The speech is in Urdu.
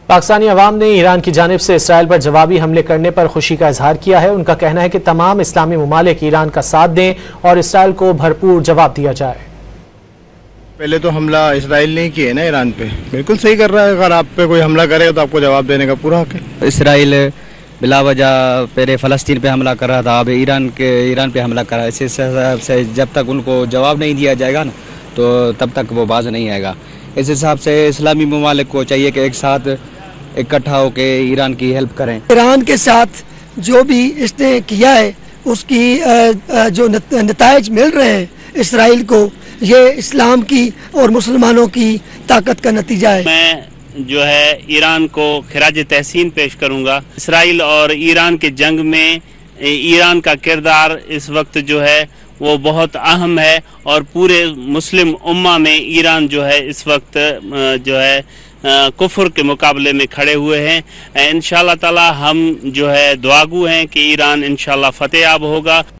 پاکستانی عوام نے ایران کی جانب سے اسرائیل پر جوابی حملے کرنے پر خوشی کا اظہار کیا ہے۔ ان کا کہنا ہے کہ تمام اسلامی ممالک ایران کا ساتھ دیں اور اسرائیل کو بھرپور جواب دیا جائے۔ پہلے تو حملہ اسرائیل نے کیا ہے نا ایران پہ، بالکل صحیح کر رہا ہے۔ اگر آپ پہ کوئی حملہ کرے تو آپ کو جواب دینے کا پورا حق ہے۔ اسرائیل بلا وجہ پہلے فلسطین پہ حملہ کر رہا تھا، اب ایران پہ حملہ کر رہا ہے۔ اس حساب سے جب تک ان کو جواب نہیں دیا جائے گا نا تو تب تک وہ باز نہیں آئے گا۔ اس حساب سے اسلامی ممالک کو چاہیے کہ ایک ساتھ اکٹھا ہو کے ایران کی ہیلپ کریں۔ ایران کے ساتھ جو بھی اس نے کیا ہے اس کی جو نتائج مل رہے ہیں اسرائیل کو، یہ اسلام کی اور مسلمانوں کی طاقت کا نتیجہ ہے۔ میں جو ہے ایران کو خراج تحسین پیش کروں گا۔ اسرائیل اور ایران کے جنگ میں ایران کا کردار اس وقت جو ہے وہ بہت اہم ہے، اور پورے مسلم امہ میں ایران جو ہے اس وقت جو ہے کفر کے مقابلے میں کھڑے ہوئے ہیں۔ انشاءاللہ تعالی ہم جو ہے دعاگو ہیں کہ ایران انشاءاللہ فتح یاب ہوگا۔